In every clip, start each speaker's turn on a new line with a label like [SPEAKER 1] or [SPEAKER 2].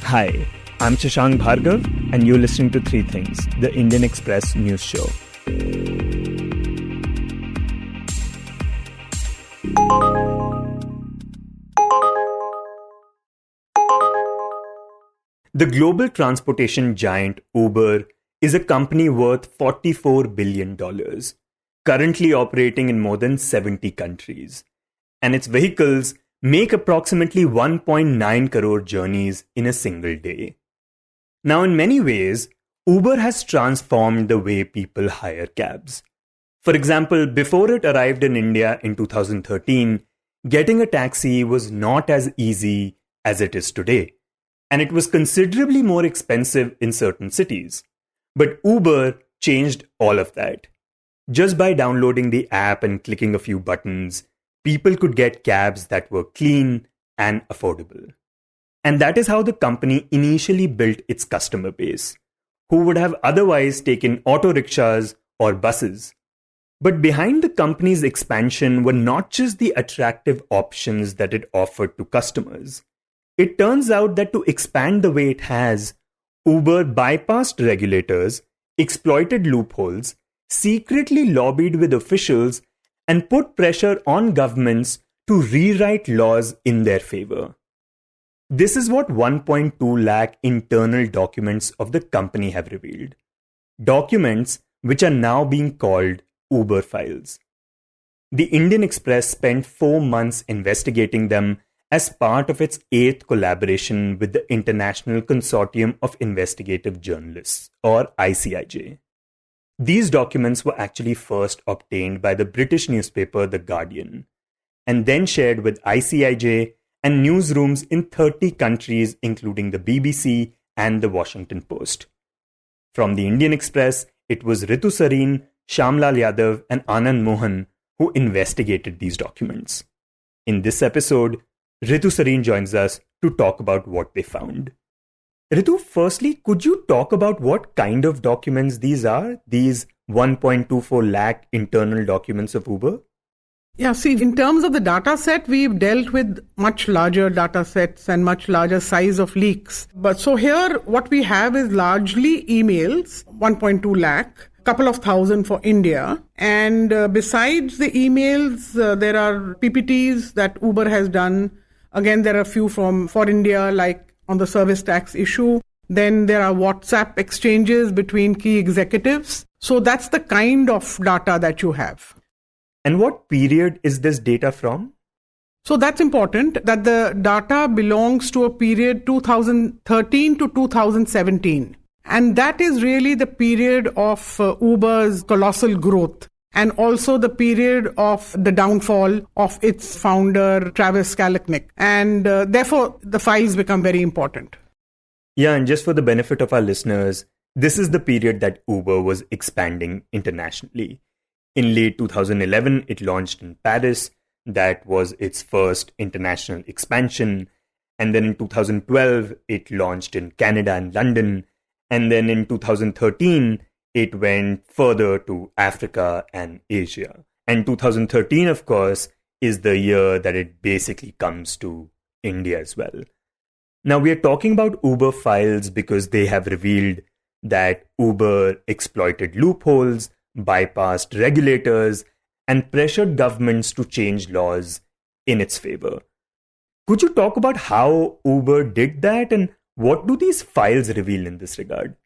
[SPEAKER 1] Hi, I'm Shashank Bhargava, and you're listening to Three Things, the Indian Express news show. The global transportation giant Uber is a company worth $44 billion, currently operating in more than 70 countries. And its vehicles make approximately 1.9 crore journeys in a single day. Now, in many ways, Uber has transformed the way people hire cabs. For example, before it arrived in India in 2013, getting a taxi was not as easy as it is today, and it was considerably more expensive in certain cities. But Uber changed all of that. Just by downloading the app and clicking a few buttons, people could get cabs that were clean and affordable. And that is how the company initially built its customer base, who would have otherwise taken auto rickshaws or buses. But behind the company's expansion were not just the attractive options that it offered to customers. It turns out that to expand the way it has, Uber bypassed regulators, exploited loopholes, secretly lobbied with officials, and put pressure on governments to rewrite laws in their favor. This is what 1.2 lakh internal documents of the company have revealed. Documents which are now being called Uber files. The Indian Express spent 4 months investigating them as part of its 8th collaboration with the International Consortium of Investigative Journalists, or ICIJ. These documents were actually first obtained by the British newspaper The Guardian, and then shared with ICIJ and newsrooms in 30 countries, including the BBC and the Washington Post. From the Indian Express, it was Ritu Sarin, Shyamlal Yadav, and Anand Mohan who investigated these documents. In this episode, Ritu Sarin joins us to talk about what they found. Ritu, firstly, could you talk about what kind of documents these are, these 1.24 lakh internal documents of Uber?
[SPEAKER 2] Yeah, see, in terms of the data set, we've dealt with much larger data sets and much larger size of leaks. But so here, what we have is largely emails, 1.2 lakh, couple of thousand for India. And besides the emails, there are PPTs that Uber has done. Again, there are a few for India, like on the service tax issue. Then there are WhatsApp exchanges between key executives. So that's the kind of data that you have.
[SPEAKER 1] And what period is this data from?
[SPEAKER 2] So that's important, that the data belongs to a period 2013 to 2017. And that is really the period of Uber's colossal growth, and also the period of the downfall of its founder, Travis Kalanick. And therefore, the files become very important.
[SPEAKER 1] Yeah, and just for the benefit of our listeners, this is the period that Uber was expanding internationally. In late 2011, it launched in Paris. That was its first international expansion. And then in 2012, it launched in Canada and London. And then in 2013, it went further to Africa and Asia. And 2013, of course, is the year that it basically comes to India as well. Now, we are talking about Uber files because they have revealed that Uber exploited loopholes, bypassed regulators, and pressured governments to change laws in its favor. Could you talk about how Uber did that, and what do these files reveal in this regard?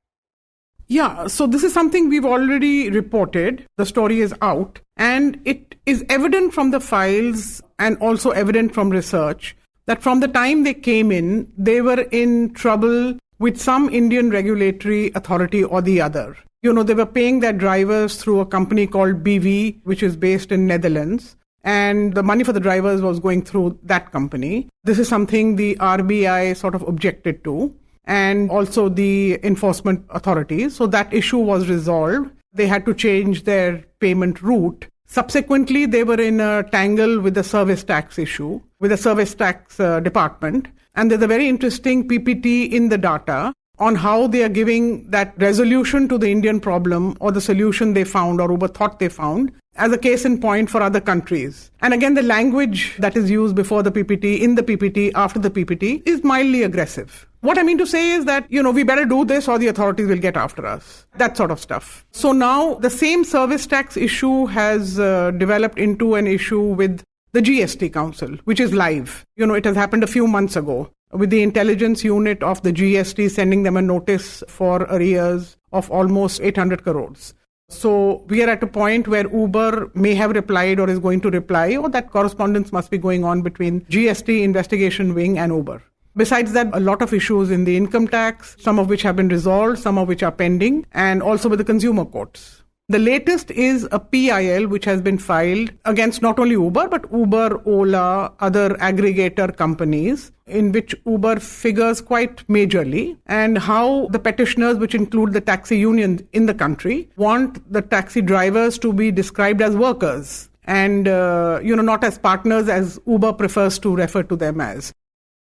[SPEAKER 2] Yeah, so this is something we've already reported. The story is out, and it is evident from the files and also evident from research that from the time they came in, they were in trouble with some Indian regulatory authority or the other. They were paying their drivers through a company called BV, which is based in Netherlands. And the money for the drivers was going through that company. This is something the RBI sort of objected to, and also the enforcement authorities. So that issue was resolved. They had to change their payment route. Subsequently, they were in a tangle with the service tax issue, with the service tax department. And there's a very interesting PPT in the data on how they are giving that resolution to the Indian problem, or the solution they found or Uber thought they found, as a case in point for other countries. And again, the language that is used before the PPT, in the PPT, after the PPT is mildly aggressive. What I mean to say is that, we better do this or the authorities will get after us. That sort of stuff. So now the same service tax issue has developed into an issue with the GST Council, which is live. It has happened a few months ago with the intelligence unit of the GST sending them a notice for arrears of almost 800 crores. So we are at a point where Uber may have replied or is going to reply, or that correspondence must be going on between GST investigation wing and Uber. Besides that, a lot of issues in the income tax, some of which have been resolved, some of which are pending, and also with the consumer courts. The latest is a PIL which has been filed against not only Uber, but Uber, Ola, other aggregator companies, in which Uber figures quite majorly, and how the petitioners, which include the taxi unions in the country, want the taxi drivers to be described as workers and, not as partners as Uber prefers to refer to them as.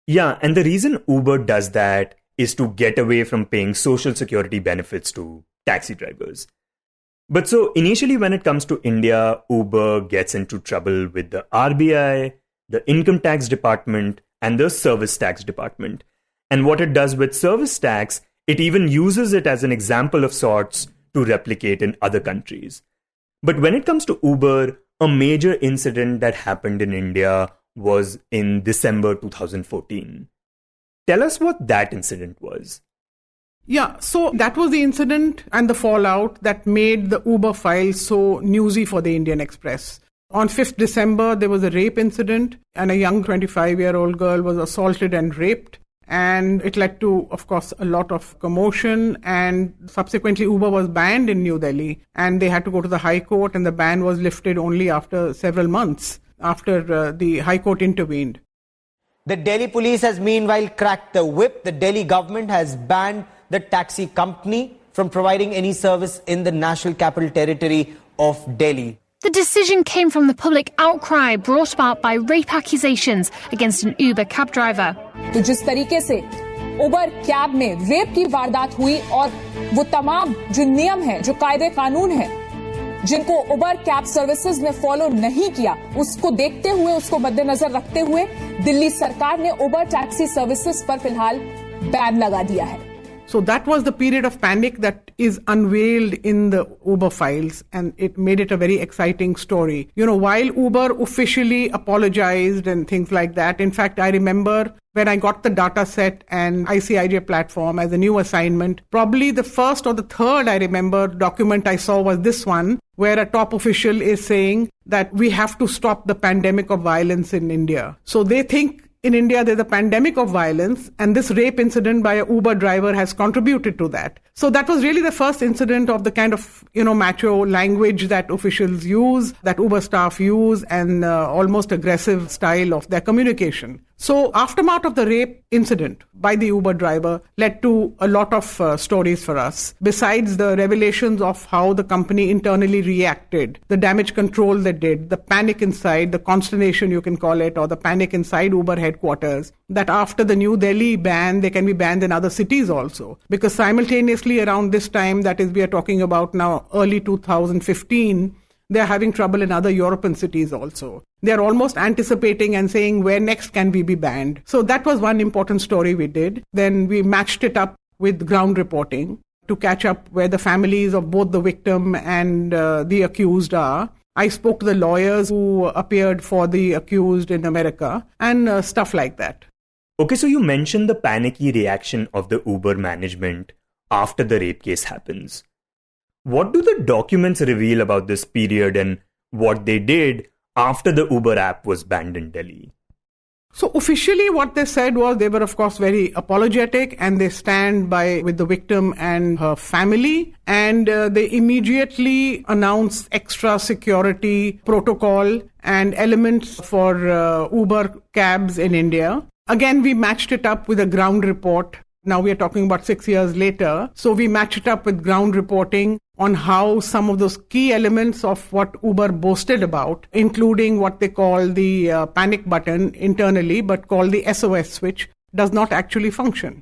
[SPEAKER 1] Yeah, and the reason Uber does that is to get away from paying social security benefits to taxi drivers. But so initially when it comes to India, Uber gets into trouble with the RBI, the income tax department, and the service tax department. And what it does with service tax, it even uses it as an example of sorts to replicate in other countries. But when it comes to Uber, a major incident that happened in India was in December 2014. Tell us what that incident was.
[SPEAKER 2] Yeah, so that was the incident and the fallout that made the Uber file so newsy for the Indian Express. On 5th December, there was a rape incident and a young 25-year-old girl was assaulted and raped. And it led to, of course, a lot of commotion, and subsequently Uber was banned in New Delhi and they had to go to the High Court, and the ban was lifted only after several months after the High Court intervened.
[SPEAKER 3] The Delhi police has meanwhile cracked the whip. The Delhi government has banned the taxi company from providing any service in the National Capital Territory of Delhi.
[SPEAKER 4] The decision came from the public outcry brought about by rape accusations against an Uber cab driver.
[SPEAKER 5] तो जिस तरीके से Uber cab में rape की वारदात हुई और वो तमाम जो नियम हैं, जो कायदे कानून हैं, जिनको उबर कैब सर्विसेज ने फॉलो नहीं किया, उसको देखते हुए, उसको मद्देनजर रखते हुए दिल्ली सरकार ने उबर टैक्सी सर्विसेज पर फिलहाल बैन लगा दिया है.
[SPEAKER 2] So that was the period of panic that is unveiled in the Uber files, and it made it a very exciting story. While Uber officially apologized and things like that, in fact, I remember when I got the data set and ICIJ platform as a new assignment, probably the first or the third, I remember, document I saw was this one, where a top official is saying that we have to stop the pandemic of violence in India. So they think in India, there's a pandemic of violence, and this rape incident by a Uber driver has contributed to that. So that was really the first incident of the kind of, macho language that officials use, that Uber staff use, and almost aggressive style of their communication. So aftermath of the rape incident by the Uber driver led to a lot of stories for us. Besides the revelations of how the company internally reacted, the damage control they did, the panic inside, the consternation you can call it, or the panic inside Uber headquarters, that after the New Delhi ban, they can be banned in other cities also. Because simultaneously around this time, that is, we are talking about now early 2015, they are having trouble in other European cities also. They are almost anticipating and saying, where next can we be banned? So that was one important story we did. Then we matched it up with ground reporting to catch up where the families of both the victim and the accused are. I spoke to the lawyers who appeared for the accused in America and stuff like that.
[SPEAKER 1] Okay, so you mentioned the panicky reaction of the Uber management after the rape case happens. What do the documents reveal about this period and what they did after the Uber app was banned in Delhi?
[SPEAKER 2] So officially what they said was they were of course very apologetic and they stand by with the victim and her family, and they immediately announced extra security protocol and elements for Uber cabs in India. Again, we matched it up with a ground report. Now we are talking about 6 years later. So we matched it up with ground reporting on how some of those key elements of what Uber boasted about, including what they call the panic button internally, but called the SOS switch, does not actually function.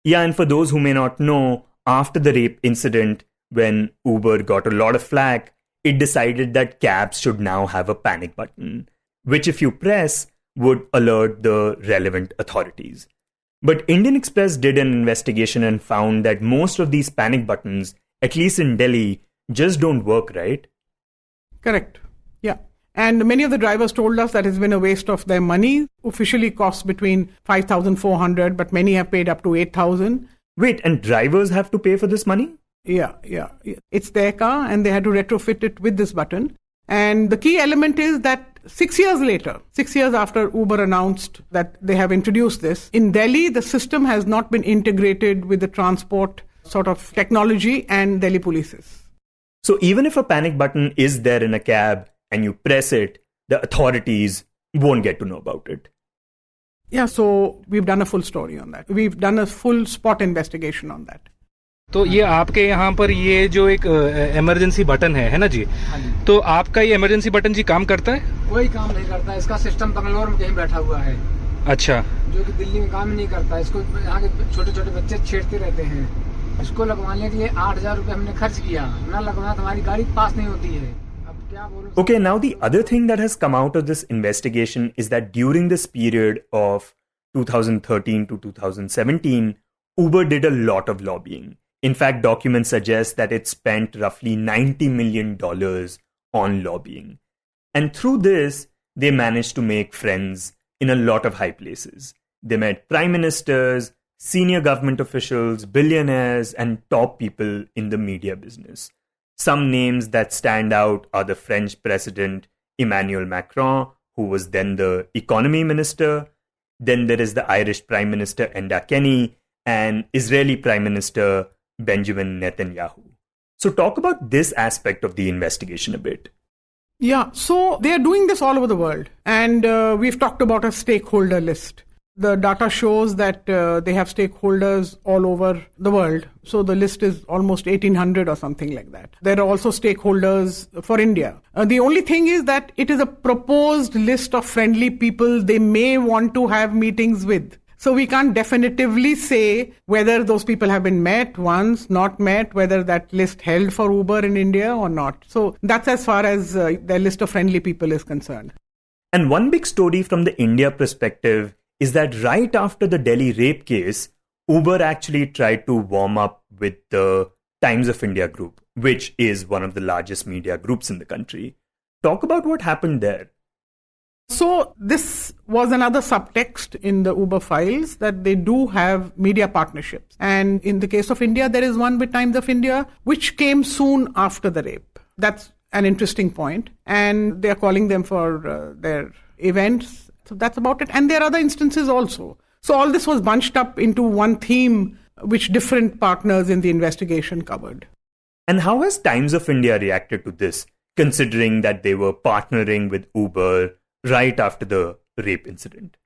[SPEAKER 1] Yeah, and for those who may not know, after the rape incident, when Uber got a lot of flack, it decided that cabs should now have a panic button, which if you press would alert the relevant authorities. But Indian Express did an investigation and found that most of these panic buttons, at least in Delhi, just don't work, right?
[SPEAKER 2] Correct. Yeah. And many of the drivers told us that it's been a waste of their money. Officially costs between 5,400, but many have paid up to 8,000.
[SPEAKER 1] Wait, and drivers have to pay for this money?
[SPEAKER 2] Yeah. It's their car and they had to retrofit it with this button. And the key element is that 6 years later, 6 years after Uber announced that they have introduced this, in Delhi, the system has not been integrated with the transport sort of technology and Delhi polices.
[SPEAKER 1] So even if a panic button is there in a cab and you press it, the authorities won't get to know about it.
[SPEAKER 2] Yeah, so we've done a full story on that. We've done a full spot investigation on that.
[SPEAKER 6] तो ये आपके यहाँ पर ये जो एक emergency button है ना जी, तो आपका ये इमरजेंसी बटन जी काम करता है?
[SPEAKER 7] कोई काम नहीं करता, इसका सिस्टम बंगलोर में कहीं बैठा हुआ है।
[SPEAKER 6] अच्छा।
[SPEAKER 7] जो कि दिल्ली में काम ही नहीं करता। इसको यहाँ के छोटे छोटे बच्चे छेड़ते रहते हैं। इसको लगवाने के लिए 8,000 रुपए हमने खर्च किया, ना लगवाना तो हमारी गाड़ी पास नहीं होती है। अब क्या बोलूं?
[SPEAKER 1] Okay, now the other thing that has come out of this investigation is that during this period of 2013 to 2017, Uber did a lot of lobbying. In fact, documents suggest that it spent roughly $90 million on lobbying. And through this, they managed to make friends in a lot of high places. They met prime ministers, senior government officials, billionaires, and top people in the media business. Some names that stand out are the French president Emmanuel Macron, who was then the economy minister. Then there is the Irish Prime Minister Enda Kenny and Israeli Prime Minister Benjamin Netanyahu. So talk about this aspect of the investigation a bit.
[SPEAKER 2] Yeah, so they are doing this all over the world. And we've talked about a stakeholder list. The data shows that they have stakeholders all over the world. So the list is almost 1,800 or something like that. There are also stakeholders for India. The only thing is that it is a proposed list of friendly people they may want to have meetings with. So we can't definitively say whether those people have been met once, not met, whether that list held for Uber in India or not. So that's as far as the list of friendly people is concerned.
[SPEAKER 1] And one big story from the India perspective is that right after the Delhi rape case, Uber actually tried to warm up with the Times of India group, which is one of the largest media groups in the country. Talk about what happened there.
[SPEAKER 2] So this was another subtext in the Uber files that they do have media partnerships. And in the case of India, there is one with Times of India, which came soon after the rape. That's an interesting point. And they are calling them for their events. So that's about it. And there are other instances also. So all this was bunched up into one theme, which different partners in the investigation covered.
[SPEAKER 1] And how has Times of India reacted to this, considering that they were partnering with Uber right after the rape incident?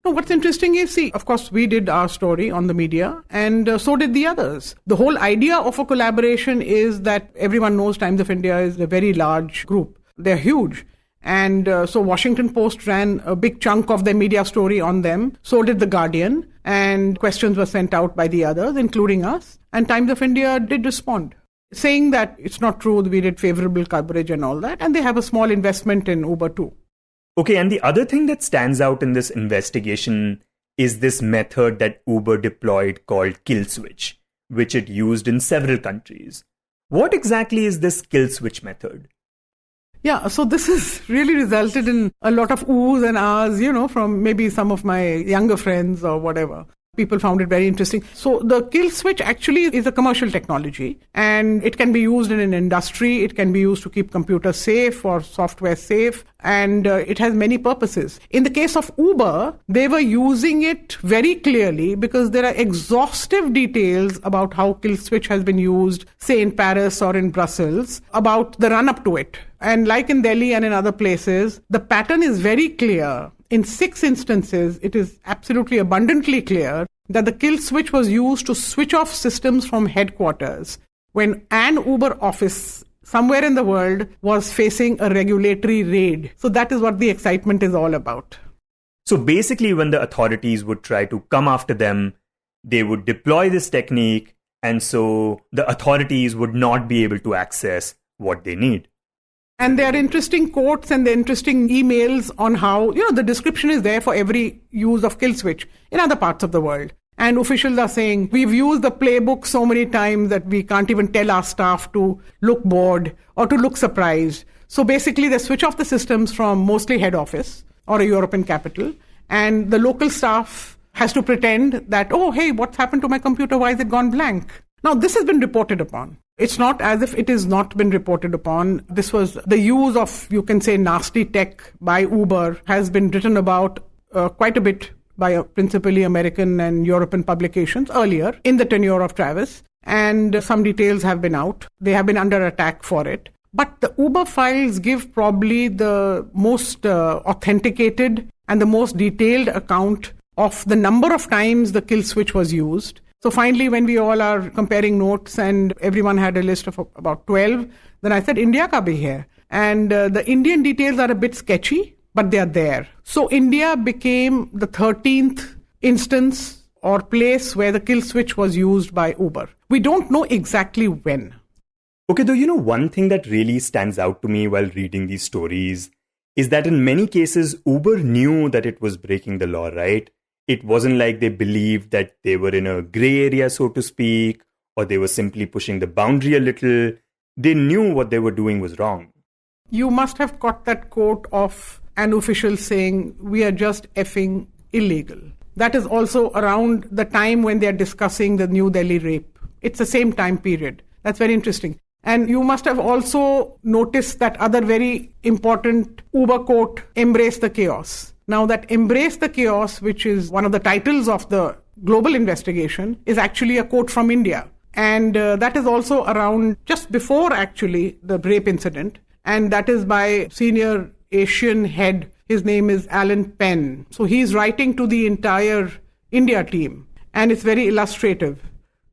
[SPEAKER 2] No, what's interesting is, of course, we did our story on the media and so did the others. The whole idea of a collaboration is that everyone knows Times of India is a very large group. They're huge. And so Washington Post ran a big chunk of their media story on them. So did The Guardian. And questions were sent out by the others, including us. And Times of India did respond, saying that it's not true, we did favorable coverage and all that. And they have a small investment in Uber too.
[SPEAKER 1] Okay, and the other thing that stands out in this investigation is this method that Uber deployed called kill switch, which it used in several countries. What exactly is this kill switch method?
[SPEAKER 2] Yeah, so this has really resulted in a lot of oohs and ahs, from maybe some of my younger friends or whatever. People found it very interesting. So the kill switch actually is a commercial technology and it can be used in an industry. It can be used to keep computers safe or software safe. And it has many purposes. In the case of Uber, they were using it very clearly because there are exhaustive details about how kill switch has been used, say in Paris or in Brussels, about the run up to it. And like in Delhi and in other places, the pattern is very clear. In 6 instances, it is absolutely abundantly clear that the kill switch was used to switch off systems from headquarters when an Uber office somewhere in the world was facing a regulatory raid. So that is what the excitement is all about.
[SPEAKER 1] So basically, when the authorities would try to come after them, they would deploy this technique, and so the authorities would not be able to access what they need.
[SPEAKER 2] And there are interesting quotes and the interesting emails on how, the description is there for every use of kill switch in other parts of the world. And officials are saying, we've used the playbook so many times that we can't even tell our staff to look bored or to look surprised. So basically, they switch off the systems from mostly head office or a European capital. And the local staff has to pretend that, oh, hey, what's happened to my computer? Why has it gone blank? Now, this has been reported upon. It's not as if it has not been reported upon. This was the use of, you can say, nasty tech by Uber has been written about quite a bit by principally American and European publications earlier in the tenure of Travis. And some details have been out. They have been under attack for it. But the Uber files give probably the most authenticated and the most detailed account of the number of times the kill switch was used. So finally, when we all are comparing notes and everyone had a list of about 12, then I said, India ka bhi hai. And the Indian details are a bit sketchy, but they are there. So India became the 13th instance or place where the kill switch was used by Uber. We don't know exactly when.
[SPEAKER 1] Okay, though, one thing that really stands out to me while reading these stories is that in many cases, Uber knew that it was breaking the law, right? It wasn't like they believed that they were in a gray area, so to speak, or they were simply pushing the boundary a little. They knew what they were doing was wrong.
[SPEAKER 2] You must have caught that quote of an official saying, we are just effing illegal. That is also around the time when they are discussing the New Delhi rape. It's the same time period. That's very interesting. And you must have also noticed that other very important Uber quote, embrace the chaos. Now that embrace the chaos, which is one of the titles of the global investigation, is actually a quote from India. And that is also around just before actually the rape incident. And that is by senior Asian head. His name is Alan Penn. So he's writing to the entire India team. And it's very illustrative.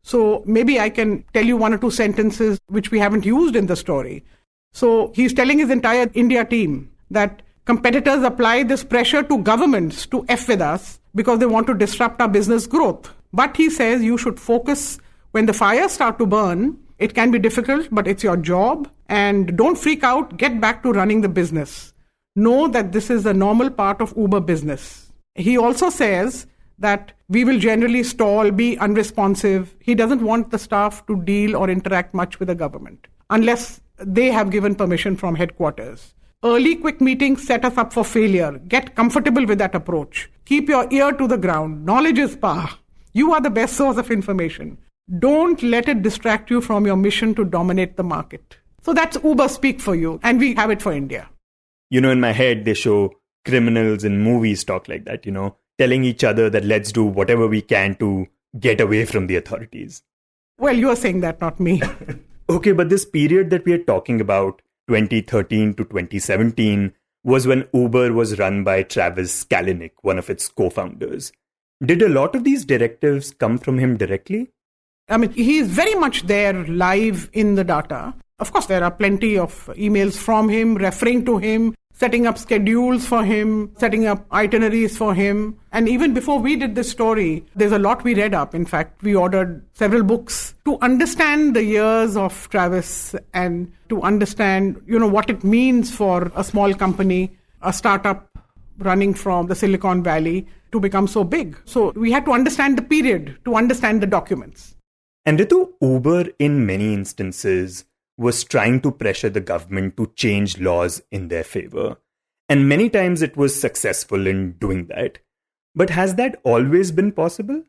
[SPEAKER 2] So maybe I can tell you one or two sentences which we haven't used in the story. So he's telling his entire India team that competitors apply this pressure to governments to F with us because they want to disrupt our business growth. But he says you should focus when the fires start to burn. It can be difficult, but it's your job. And don't freak out. Get back to running the business. Know that this is a normal part of Uber business. He also says that we will generally stall, be unresponsive. He doesn't want the staff to deal or interact much with the government unless they have given permission from headquarters. Early quick meetings set us up for failure. Get comfortable with that approach. Keep your ear to the ground. Knowledge is power. You are the best source of information. Don't let it distract you from your mission to dominate the market. So that's Uber speak for you, and we have it for India.
[SPEAKER 1] In my head, they show criminals in movies talk like that, telling each other that let's do whatever we can to get away from the authorities.
[SPEAKER 2] Well, you are saying that, not me.
[SPEAKER 1] Okay, but this period that we are talking about, 2013 to 2017, was when Uber was run by Travis Kalanick, one of its co-founders. Did a lot of these directives come from him directly?
[SPEAKER 2] I mean, he is very much there live in the data. Of course, there are plenty of emails from him, referring to him, setting up schedules for him, setting up itineraries for him. And even before we did this story, there's a lot we read up. In fact, we ordered several books to understand the years of Travis and to understand, what it means for a small company, a startup running from the Silicon Valley to become so big. So we had to understand the period, to understand the documents.
[SPEAKER 1] And Ritu, Uber in many instances was trying to pressure the government to change laws in their favor. And many times it was successful in doing that. But has that always been possible?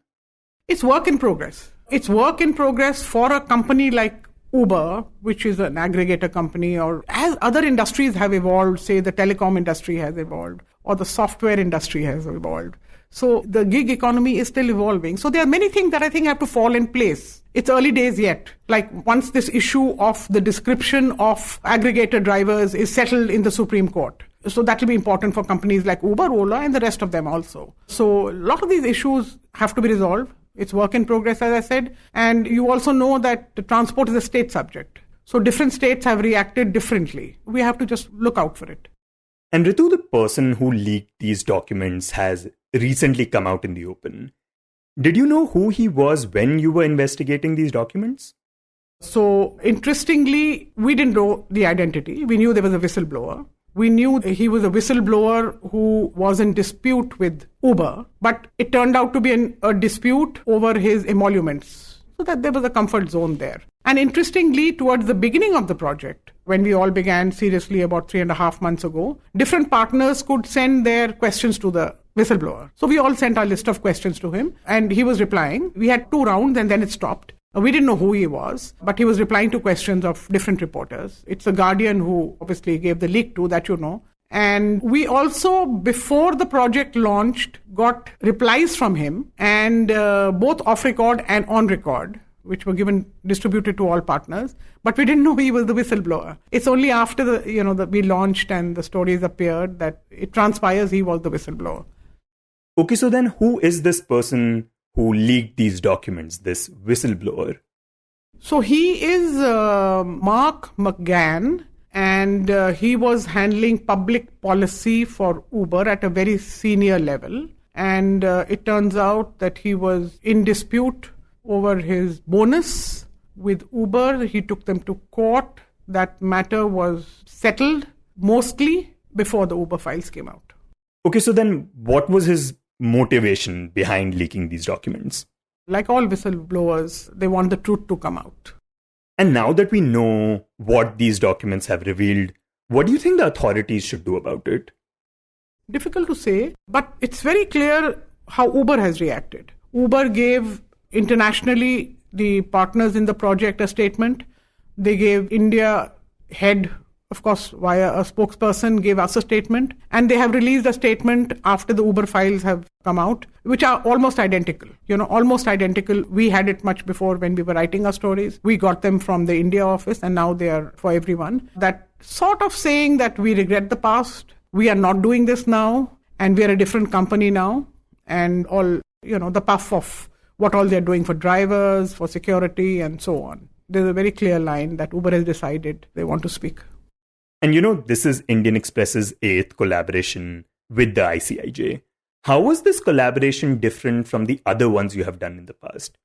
[SPEAKER 2] It's work in progress. It's work in progress for a company like Uber, which is an aggregator company, or as other industries have evolved, say the telecom industry has evolved, or the software industry has evolved. So the gig economy is still evolving. So there are many things that I think have to fall in place. It's early days yet. Like once this issue of the description of aggregator drivers is settled in the Supreme Court. So that will be important for companies like Uber, Ola, and the rest of them also. So a lot of these issues have to be resolved. It's work in progress, as I said. And you also know that the transport is a state subject. So different states have reacted differently. We have to just look out for it.
[SPEAKER 1] And Ritu, the person who leaked these documents has recently come out in the open. Did you know who he was when you were investigating these documents?
[SPEAKER 2] So interestingly, we didn't know the identity. We knew there was a whistleblower. We knew he was a whistleblower who was in dispute with Uber, but it turned out to be a dispute over his emoluments, so that there was a comfort zone there. And interestingly, towards the beginning of the project, when we all began seriously about 3.5 months ago, different partners could send their questions to the whistleblower. So we all sent our list of questions to him, and he was replying. We had 2 rounds and then it stopped. We didn't know who he was, but he was replying to questions of different reporters. It's The Guardian who obviously gave the leak to, that you know. And we also, before the project launched, got replies from him, and both off record and on record, which were distributed to all partners. But we didn't know he was the whistleblower. It's only after we launched and the stories appeared that it transpires he was the whistleblower.
[SPEAKER 1] Okay, so then who is this person who leaked these documents, this whistleblower?
[SPEAKER 2] So he is Mark McGann, and he was handling public policy for Uber at a very senior level. And it turns out that he was in dispute over his bonus with Uber. He took them to court. That matter was settled mostly before the Uber files came out.
[SPEAKER 1] Okay, so then what was his motivation behind leaking these documents?
[SPEAKER 2] Like all whistleblowers, they want the truth to come out.
[SPEAKER 1] And now that we know what these documents have revealed, what do you think the authorities should do about it?
[SPEAKER 2] Difficult to say, but it's very clear how Uber has reacted. Uber gave internationally the partners in the project a statement. They gave India head, of course, via a spokesperson, gave us a statement. And they have released a statement after the Uber files have come out, which are almost identical. Almost identical. We had it much before when we were writing our stories. We got them from the India office, and now they are for everyone. That sort of saying that we regret the past, we are not doing this now, and we are a different company now, and all, the puff of what all they're doing for drivers, for security, and so on. There's a very clear line that Uber has decided they want to speak.
[SPEAKER 1] And this is Indian Express's 8th collaboration with the ICIJ. How was this collaboration different from the other ones you have done in the past?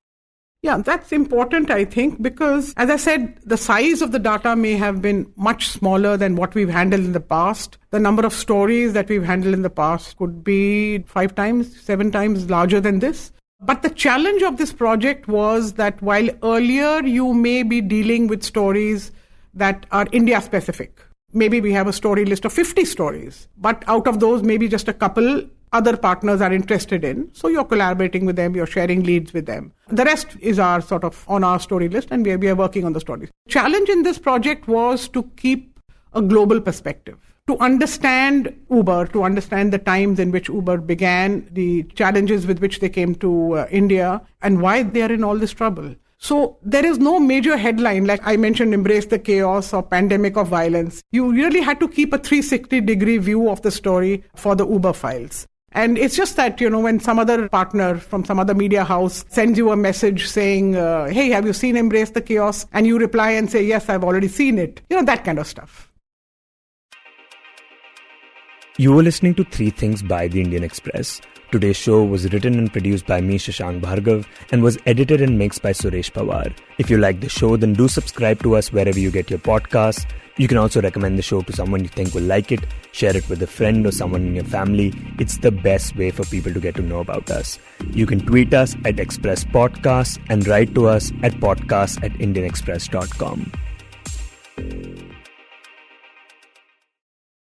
[SPEAKER 2] Yeah, that's important, I think, because, as I said, the size of the data may have been much smaller than what we've handled in the past. The number of stories that we've handled in the past could be 5 times, 7 times larger than this. But the challenge of this project was that while earlier you may be dealing with stories that are India-specific, maybe we have a story list of 50 stories, but out of those, maybe just a couple other partners are interested in. So you're collaborating with them, you're sharing leads with them. The rest is our sort of on our story list, and we are working on the stories. Challenge in this project was to keep a global perspective, to understand Uber, to understand the times in which Uber began, the challenges with which they came to India, and why they are in all this trouble. So there is no major headline, like I mentioned, Embrace the Chaos or Pandemic of Violence. You really had to keep a 360-degree view of the story for the Uber files. And it's just that, when some other partner from some other media house sends you a message saying, hey, have you seen Embrace the Chaos? And you reply and say, yes, I've already seen it. That kind of stuff.
[SPEAKER 1] You were listening to 3 Things by the Indian Express. Today's show was written and produced by me, Shashank Bhargava, and was edited and mixed by Suresh Pawar. If you like the show, then do subscribe to us wherever you get your podcasts. You can also recommend the show to someone you think will like it, share it with a friend or someone in your family. It's the best way for people to get to know about us. You can tweet us at Express Podcasts and write to us at podcasts@indianexpress.com.